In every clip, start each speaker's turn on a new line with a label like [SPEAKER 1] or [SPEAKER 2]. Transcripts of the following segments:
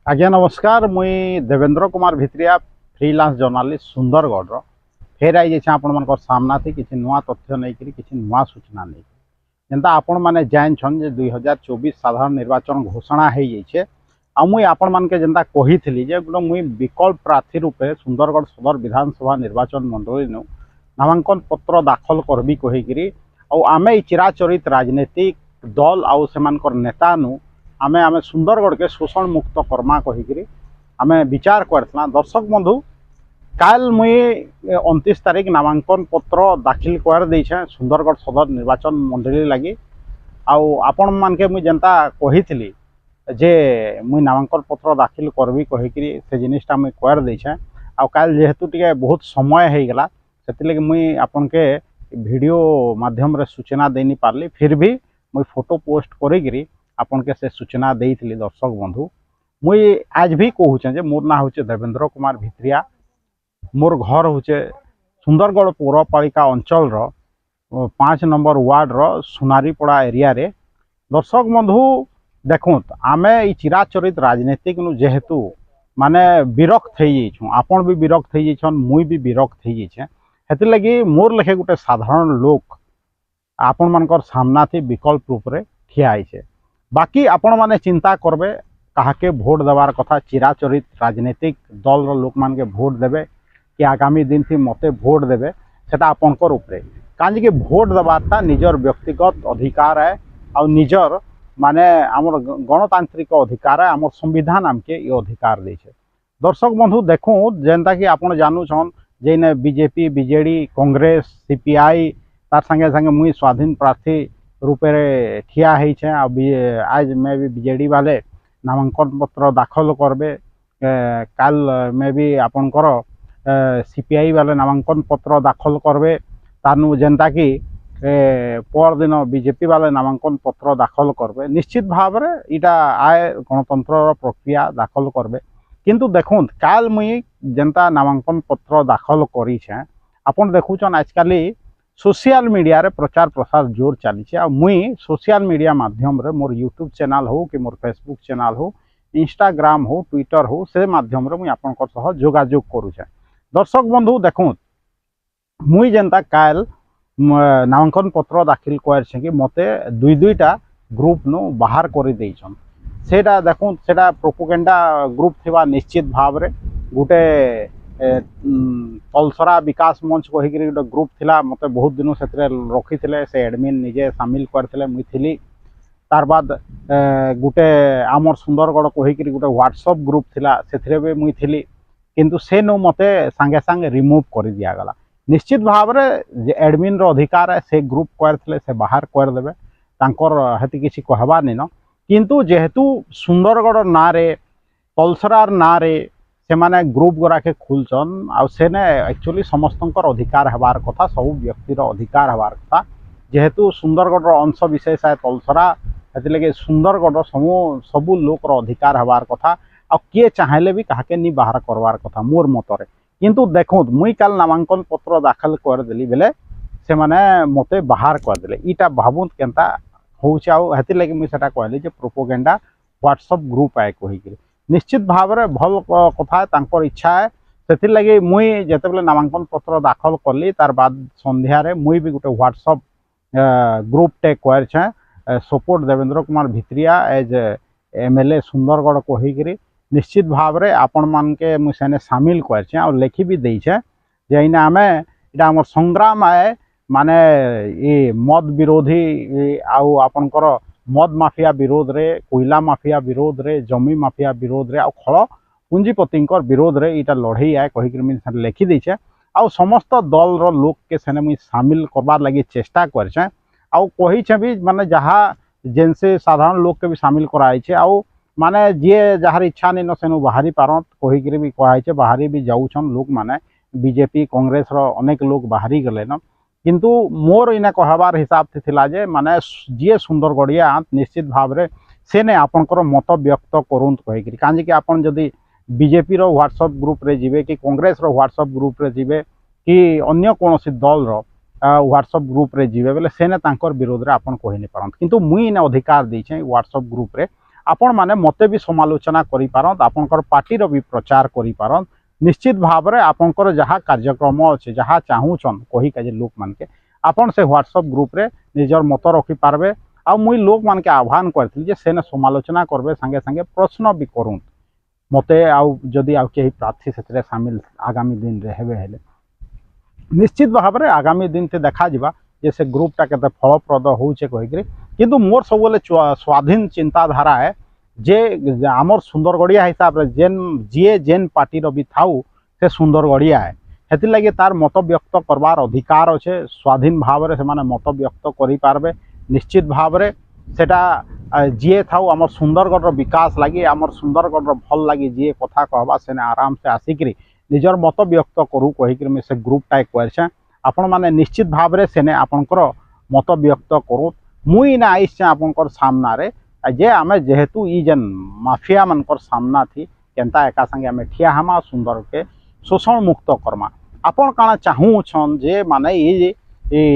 [SPEAKER 1] आज्ञा नमस्कार मुई देवेंद्र कुमार भित्रिया फ्रीलांस जर्नालीस्ट सुंदरगढ़ फेर आई जाइए आपण मान सामना थी किसी नुआ तथ्य नहीं किसी नुआ सूचना नहीं जेनता आपण मैंने जानछन जे 2024 साधारण निर्वाचन घोषणा हो जाइए आ मुई आपण मान के जेनता कही जे गोटे मुई विकल्प प्रार्थी रूपे सुंदरगढ़ सदर विधानसभा निर्वाचन मंडली नु नामांकन पत्र दाखल करबी कहीकि आमे चिराचरित राजनीतिक दल आउ सेमानकर नेता नु आमे आमे सुंदरगढ़ के शोषण मुक्त कर्मा कहीकि आमे विचार करथला दर्शक बंधु काल मुई 29 तारीख नामांकन पत्र दाखिल कर देछे सुंदरगढ़ सदर निर्वाचन मंडली लगी आपण मान के मुई जनता कही जे मुई नामांकन पत्र दाखिल करबी कहीकि से जिनिसटा मुई कर देछे काल जेहेतु टिके बहुत समय हो गला से मुई आपन के वीडियो माध्यम रे सूचना देनी पारली फिर भी मुई फोटो पोस्ट करी आपन के से सूचना देइथिली दर्शक बंधु मुई आज भी कहूचे जे मोर ना होचे देवेंद्र कुमार भित्रिया मोर घर होचे सुंदरगढ़ पौरपालिका अंचल 5 नंबर वार्ड रो सुनारीपड़ा एरिया रे दर्शक बंधु देखुत आमे ई चिराचरित राजनीतिक नु जेहेतु माने विरक्त हो जाइछू आपण भी विरक्त हो जाइछन मुई भी विरक्त हो जाइछे हेति लगी मोर लेखे गोटे साधारण लोक आपण मानकर सामना थी विकल्प रूप रे ठिया आइछे बाकी आपण माने चिंता करबे काहाके भोट देवार कथा चिराचरित राजनीतिक दल रो लोक मान के भोट देबे कि आगामी दिन थी मते भोट देबे सेटा आपनकर ऊपरे कांजे कि भोट देवारटा निजर व्यक्तिगत अधिकार है आ निजर माने आमर गणतांत्रिक अधिकार है आमर संविधान आमके ये अधिकार देछे दर्शक बंधु देखू जेनता कि आपण जानू छन जेने बीजेपी बीजेडी कांग्रेस सीपीआई तार संगे संगे मुई स्वाधीन प्रार्थी रूपे ठिया होइछे आज मैं भी बीजेडी वाले नामांकन पत्र दाखल करबे काल में भी आपनकर सीपीआई वाले नामांकन पत्र दाखल करबे तानु जनता कि पर दिन बीजेपी वाले नामांकन पत्र दाखल करबे निश्चित भाव में इटा आय गणतंत्र प्रक्रिया दाखल करबे किंतु देखुन काल मुई जनता नामांकन पत्र दाखल करिछे आपन देखुछन आजकल सोशल मीडिया रे प्रचार प्रसार जोर चली आ मुई सोशल मीडिया माध्यम रे मोर यूट्यूब चैनल हो कि मोर फेसबुक चैनल हो इंस्टाग्राम हो ट्विटर हो से माध्यम रे मुई आपनकर सह जोगाजोग करूछे दर्शक बंधु देखुन मुई जनता काल नामांकन पत्र दाखिल करछे कि मते दुई दुईटा ग्रुप नु बाहर कर देइछन सेटा देखुन सेटा प्रोपोगेंडा ग्रुप थिबा निश्चित भाव रे गुटे तलसरा विकास मंच कहीकि गोटे ग्रुप थिला मते बहुत दिन से रखी से एडमिन निजे सामिल करथिले मुई थिली तार बाद गुटे आमर सुंदरगढ़ कहीकि गोटे व्हाट्सएप ग्रुप थिला सेथिरे भी मुई थिली किंतु से नु मते संगे संगे रिमूव कर दिया गला निश्चित भाव में जे एडमिन रो अधिकार है से ग्रुप करथिले से बाहर कर देबे तांकर हेति किछि कहबा नै न किंतु जेहेतु सुंदरगढ़ ना रे तलसरार ना रे से माने ग्रुप गुरा के खुलचन आ सेने एक्चुअली समस्तंकर अधिकार हबार कथा सब व्यक्तिर अधिकार हबार कथा जेहेतु सुंदरगढ़ अंश विशेष है तलसरा हेति लगे सुंदरगढ़ सबू लोक अधिकार हबार कथा आ किए चाहेले भी काहाके नी बाहर करवार कथा मोर मतरे किंतु देखो मुई काल नामांकन पत्र दाखल कर देली बेले से माने मते बाहर कर देले इटा भाबुत केनता होउछ आ हेति लगे मुई सेटा कहली जे प्रोपोगेंडा व्हाट्सएप ग्रुप आए कहीकि निश्चित भाव में भल कथा तांकर इच्छा है से लगे मुई जेते बेले नामांकन पत्र दाखल करली तार बाद संध्या रे मुई भी गोटे व्हाट्सएप ग्रुप टे करछे support Devendra Kumar Bhitriya as MLA Sundargarh कहीकि निश्चित भाव में आपण मान के मुई सेने सामिल करछे और लेखी भी देइछे जे इना आमे इटा हमर संग्राम है माने ये मद विरोधी आउ आपनकर मद माफिया विरोध रे कोयला माफिया विरोध रे जमी माफिया विरोध रे आ खल पूंजीपति विरोध रे इटा लड़ई है कहीकि लेखी देछे आ समस्त दल रो लोक के सेने मुई सामिल करबार लगी चेष्टा करछे आ कहिछे भी माने जहा जेनसे साधारण लोक के भी सामिल कराई छे आ माने जे जहार इच्छा नहीं न सेनु बाहरी पारत कहीकि भी कहाइछे बाहरी भी जाउछन लोक माने बीजेपी कांग्रेस रो अनेक लोग बाहरी गले न किंतु मोर इना कहबार हिसाब से थिला जे माने जी सुंदरगढ़िया निश्चित भाव में सेने आपनकर मत व्यक्त करूंत कहीकि कांजे कि आपन जदि बीजेपी रो व्हाट्सएप ग्रुप रे जिवे कि कांग्रेस रो व्हाट्सएप ग्रुप रे जिवे कि अन्य कोनोसी दल रो व्हाट्सएप ग्रुप रे जिवे बेले सेने तांकर विरोध रे आपन कहि नै पारंत किंतु मुई इना अधिकार दैछे व्हाट्सएप ग्रुप रे आपण माने मते भी समालोचना करि पारत आपनकर पार्टी रो भी प्रचार करि पारत निश्चित भाव में आपनकर जहाँ कार्यक्रम अच्छे जहाँ चाहून कही के लोक मान के आपन से व्हाट्सएप ग्रुप रे निजर मत रखि पारबे आ मुई लोक मान के आह्वान करथिल जे सेने समालोचना करबे संगे संगे प्रश्न भी करूँ मते आउ जदि आउ केही प्रार्थी से सामिल आगामी दिन रे हेबे हेले निश्चित भाव में आगामी दिन से देखा जिबा जे से ग्रुपटा केते फलप्रद होउछे कहिकरी किंतु मोर सबले स्वाधीन चिंताधारा है जे आमर सुंदरगढ़िया हिसाब रे जेन जीए जेन पार्टी रो भी थाउ से सुंदरगढ़िया है हेति लगे तार मत व्यक्त करवार अधिकार अच्छे स्वाधीन भाव में से मत व्यक्त करि पारबे निश्चित भाव में सेटा जीए थाउ आमर सुंदरगढ़ विकास लगी आमर सुंदरगढ़ भल लगी जीए कथा कहबा सेने आराम से आसिकरी निजर मत व्यक्त करू कहिकरी मैं से ग्रुपटा करछे आपण माने निश्चित भाव में सेने आपनकर मत व्यक्त करू मुई ना आइछे आपनकर सामना रे जे आमे जेहेतु ई जेन माफिया मनकर सामना थी केनता एका संगे आमे ठिया हमा सुंदर के शोषण मुक्त करमा आपण काना चाहू छन जे माने ई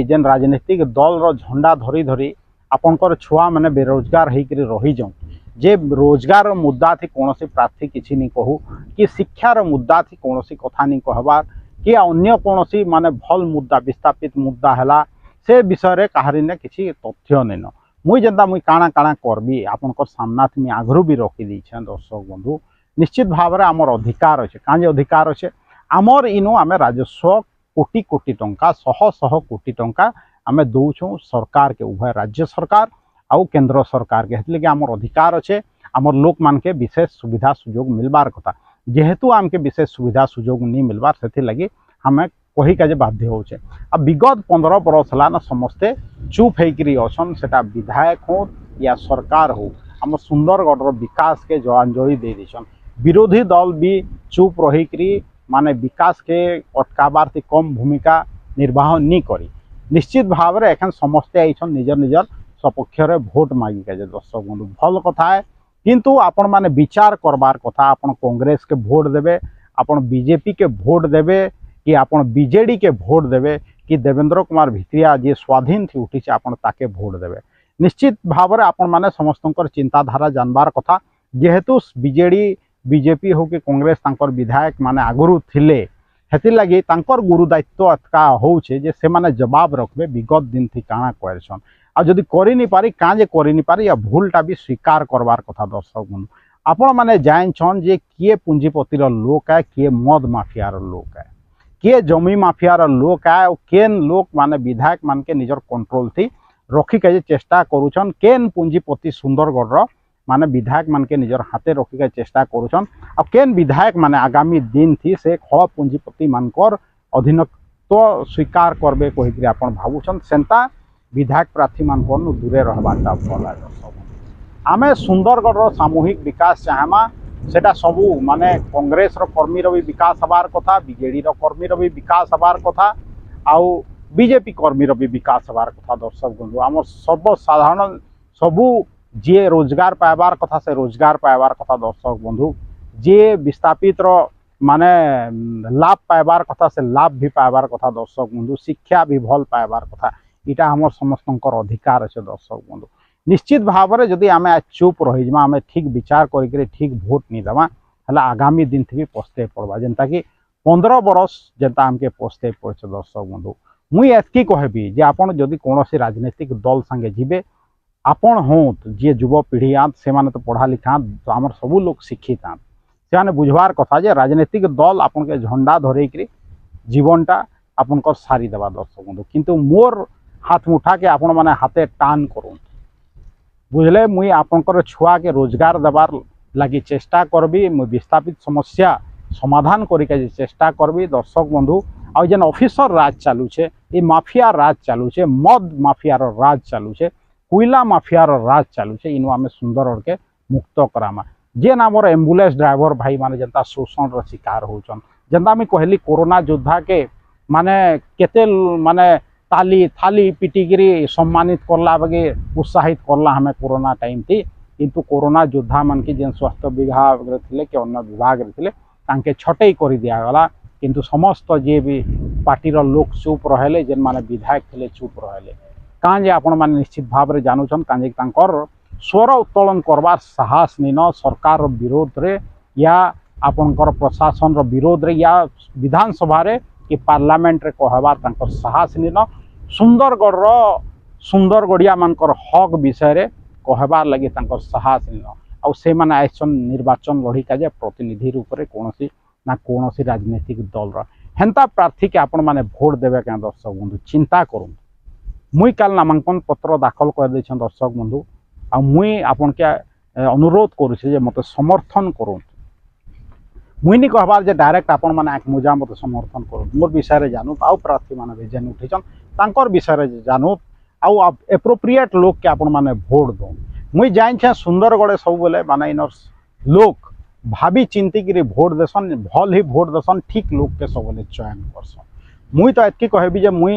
[SPEAKER 1] जेन राजनीतिक दल रो झंडा धरी धरी आपनकर छुआ माने बेरोजगार होकर रही जाऊँ जे रोजगार मुद्दा थी कौन प्रार्थी किसी नहीं कहू कि शिक्षार मुद्दा थी कौन कथा नहीं कहबार कि अन्य कौन माने भल मुद्दा विस्थापित मुद्दा है से विषय रे कहारी ने किसी तथ्य नहीं मुई जेनता मुई काଣା काଣା करबी आपनकर सामना थी आगरू भी रखी देछे दर्शक बंधु निश्चित भाव में आमर अधिकार अच्छे काजे अधिकार अच्छे आमर इनु आमे राजस्व कोटी कोटी टंका शह शह कोटी टंका आमे दौछूँ सरकार के उभय राज्य सरकार आउ केंद्र सरकार के हेतु लगे आमर अधिकार अच्छे आमर लोक मान के विशेष सुविधा सुजोग मिलबार कथा जेहेतु आमके विशेष सुविधा सुजोग नहीं मिलबार से लगी हमें कही काजे बाध्य होचे अब विगत 15 बरस है ना समस्ते चुप होकर अछन सेटा विधायक हो या सरकार हो आम सुंदरगढ़ विकास के जलांजलि दे दीछन विरोधी दल भी चुप रहीकरी माने विकास के अटकाबार थी कम भूमिका निर्वाह नहीं करी निश्चित भाव में एखन समस्ते आईछन निजर निजर सपक्ष भोट मागिक दर्शक बंधु भल कथा है किंतु आपण माने विचार करबार कथा आपण कांग्रेस के भोट देवे आपण बीजेपी के भोट देवे कि आपण बीजेडी के भोट देवे कि देवेंद्र कुमार भित्रिया जे स्वाधीन थी उठी आपण ताके भोट देवे निश्चित भाव में आपण माने समस्तंकर चिंताधारा जानबार कथा जेहेतु बीजेडी बीजेपी हो कि कांग्रेस तांकर विधायक माने आगुरु थिले हेति लगी तांकर गुरु दायित्व अतका होउछे जे से माने जवाब रखबे विगत दिन थी काଣା करछन आ जदि करि नि पारी काजे करि नि पारी या भूलटा भी स्वीकार करबार कथा दर्शक बंधु आपण माने जानिछन जे किए पूंजीपतिर लोक है किए मद माफियार लोक है किए जमी माफियार लोक है और केन लोक माने विधायक मान के निजर कंट्रोल थी रखी के चेष्टा करूछन केन पूंजीपति सुंदरगढ़ माने विधायक मान के निजर हाथे रखी के चेष्टा करूछन और केन विधायक माने आगामी दिन थी से खल पूंजीपति मानकर अधीनत्व स्वीकार करबे कहिकरी आपण भावुछन सेंता विधायक प्रार्थी मान को दूरे रहबाटा भल है आमे सुंदरगढ़ सामूहिक विकास चाहमा सेटा सबू माने कांग्रेस रो कर्मी रो भी विकास हबार कथा बीजेडी रो कर्मी रो भी विकास हबार कथा आउ बीजेपी कर्मी रो भी विकास हबार कथा दर्शक बंधु आम सब साधारण सबू जे रोजगार पाइबार कथा से रोजगार पाइबार कथा दर्शक बंधु जे विस्थापित रो माने लाभ पाइबार कथा से लाभ भी पाइबार कथा दर्शक बंधु शिक्षा भी भल पाइबार कथा इटा हमर समस्तंकर अधिकार अच्छे दर्शक बंधु निश्चित भाव में जदि आम चुप रही आम ठीक विचार करी ठीक भोट नहीं देवा है आगामी दिन थी भी पस्ते पड़वा जेनता कि 15 बरस जेनता आमके पस्ते पड़े दर्शक बंधु मुई एतकी कहबी जे आपन जदि कौन राजनीतिक दल संगे जीवे आपण होत जी युवपीढ़ी आंत से माने तो पढ़ा लिखा तो आम सबू लोग शिक्षित आंत से बुझवार कथा जे राजनीतिक दल आपन के झंडा धरेकरी जीवनटा आपनकर सारी देवा दर्शक बंधु किंतु मोर हाथ मुठा के आपण माने हाथे टान करूँ बुझले मुई आपनकर छुआ के रोजगार देवार लगी चेष्टा करबी मुई विस्थापित समस्या समाधान करिके चेष्टा करबी दर्शक बंधु आ जेन ऑफिसर राज चालू छे ये माफिया राज चालू छे मद माफियार राज चालू छे कोयला माफियार राज चालू छे इनु आमे सुंदर के मुक्त करामा जेन आमर एम्बुलेंस ड्राइवर भाई माने जनता शोषण शिकार होचन जनता में कहली कोरोना योद्धा के माने केते माने ताली थाली पिटिकी सम्मानित करला बगे उत्साहित करला हमें कोरोना टाइम थी किंतु कोरोना योद्धा मन की जेन स्वास्थ्य विभाग रे कि अन्य विभाग रे तांके छटई कर दिगला किंतु समस्त जे भी पार्टीर लोक चुप रहे जेन माने विधायक थे चुप रहे काजे आपण माने निश्चित भाव में जानून काजे तांकर स्वर उत्तोलन करवार साहस नहीं न सरकार विरोध रे या आपणकर प्रशासन विरोध रे या विधानसभा रे कि पार्लियामेंट रे कहबार तांकर साहस नहीं न सुंदरगढ़ सुंदरगढ़िया मानकर हक विषय रे कहबार लगी तांकर साहस नहीं न आउ से माने आइसन निर्वाचन लड़ी का जे प्रतिनिधि रूप रे कोनोसी ना कोनोसी राजनीतिक दल रा हेंता प्रार्थी के आपण माने भोट देबे के दर्शक बंधु चिंता करूँ मुई काल नामांकन पत्र दाखल कर देछन दर्शक बंधु आ मुई आपन के अनुरोध करूँ जे मते समर्थन करूँ मुई नहीं कहबार जे डायरेक्ट आपण माने आंख मुजा मते समर्थन करूँ मोर विषय रे जानू आउ प्रार्थी माने भी जेन उठिछन तांकर विषय रे जानू आउ एप्रोप्रिएट लोक के आपण माने भोट दो मुई जाइन सुंदरगढ़ सब बोले माने इनर लोक भाभी चिंती कि भोट देसन भल ही भोट देसन ठीक लोक के सब बोले चयन करसन मुई तो एतकी कहबी जे मुई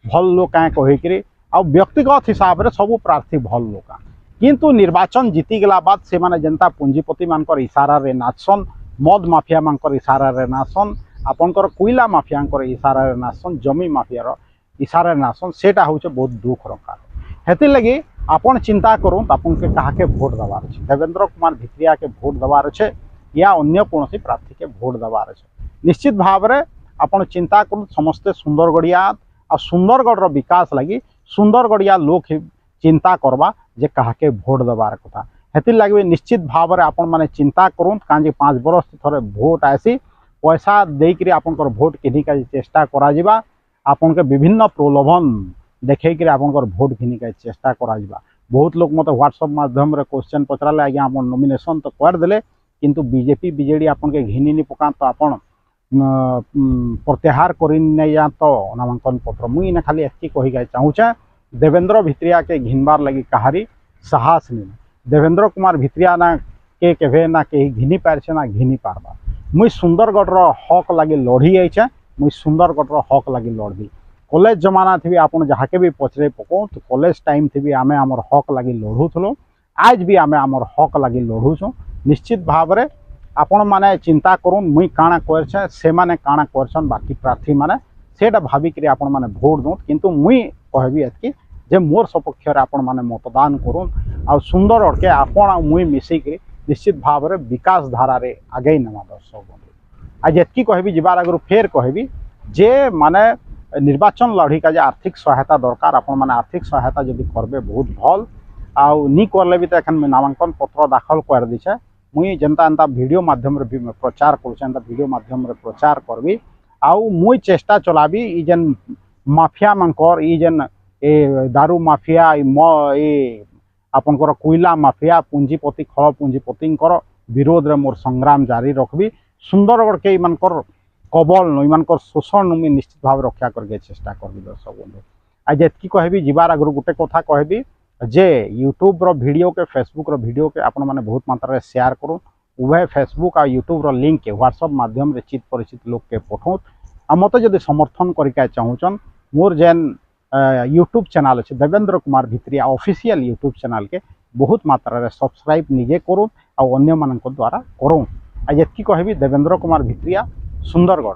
[SPEAKER 1] भल लोक क्या कहीकि आ व्यक्तिगत हिसाब से सब प्रार्थी भल लोक किंतु निर्वाचन जीती गला बाद से माने जनता पुंजीपति मानकर इशारा रे नाचसन मद माफिया मानकर इशारा रे नाचसन आपनकर कोयला माफिया इशारा रे नाचसन जमी माफिया इशारा रे नाचसन सेटा होचे बहुत दुख रखा हेति लगी आपन चिंता करूँ आपन के कहा के भोट देवार अच्छे देवेंद्र कुमार भित्रिया के भोट देवार अच्छे या अन्य कौन प्रार्थी के भोट देवार अच्छे निश्चित भाव में आपन चिंता करूँ समस्ते सुंदरगढ़िया आ सुंदरगढ़ विकास लगी सुंदरगढ़िया लोक चिंता करवा जे कहा के भोट देवार कथा हेतिर लगे निश्चित भाव में आपण माने चिंता करूँ कहीं 5 बरस थोड़े भोट आसी पैसा देकर आपंकर भोट किनी का चेष्टा करा आपन के विभिन्न प्रलोभन देखिए आपंकर भोट घिनी का चेष्टा करा बहुत लोग मत व्हाट्सएप माध्यम रे क्वेश्चन पचराले आज्ञा आप नॉमिनेशन तो करदे किंतु बीजेपी बीजेडी आपन के घिनी नहीं पका तो आपन प्रत्याहार कर जा तो नामांकन पत्र मुई ना खाली एति कही चाहूचे देवेंद्र भित्रिया के घिनबार लगी कहारी साहस नहीं देवेंद्र कुमार भित्रिया ना के केभे ना के घिनी पारछे ना घिनी पारबा मुई सुंदरगढ़ हक लगी लड़ी आईचे मुई सुंदरगढ़ हक लगी लड़बी कॉलेज जमाना थी आपन जहाँ के भी पचरे पको तो कॉलेज टाइम थी आमे आमर हक लगी लड़ूथलो आज भी आमे आमर हक लगी लड़ूछुँ निश्चित भाव में आपण माने चिंता करूँ मुई काଣା करछे से माने काଣା करछन बाकी प्रार्थी माने सेटा भाविक आपण माने भोट दो किंतु मुई कहबी एतकी जे मोर सपक्ष आपण माने मतदान करूँ आ सुंदरगढ़ के आपण मुई मिसिक निश्चित भाव में विकास धारा रे आगे नवा दर्शक बंधु आज एतकी कहबी जीवार आगु फेर कहबी जे माने निर्वाचन लड़ी का आर्थिक सहायता दरकार आपण माने आर्थिक सहायता जदि करबे बहुत भल आउ नी करले भी तो एखन नामांकन पत्र दाखल कर दीछे मुई जनता एंता वीडियो माध्यम रे भी प्रचार करूँ एंता वीडियो माध्यम रे प्रचार करबी आउ मुई चेष्टा चलाबी ई जेन माफिया मानकर ई जेन ए दारू माफिया ए आपनकर कोयला माफिया पूंजीपति खल पूंजीपति विरोध रे मोर संग्राम जारी रखबी सुंदरगढ़ के मानकर कबल नईमानकर शोषण मुझे निश्चित भाव रक्षा करके चेष्टा करबी दर्शक बंधु आज एतकी कहबी जीवार आगु गोटे कथा कहबी जे यूट्यूब रो वीडियो के फेसबुक रो वीडियो के आपण माने बहुत मात्रा रे शेयर करूँ उभय फेसबुक आ यूट्यूब रो लिंक के व्हाट्सएप माध्यम रे चित परिचित लोग के पठाऊँ आ मत जदि समर्थन करके चाहूचन मोर जेन यूट्यूब चैनल अच्छे Devendra Kumar Bhitriya official YouTube channel के बहुत मात्रा रे सब्सक्राइब निजे करूँ आ अन्य मान द्वारा करूँ आज एतकी कहबी देवेंद्र कुमार भित्रिया सुंदरगढ़।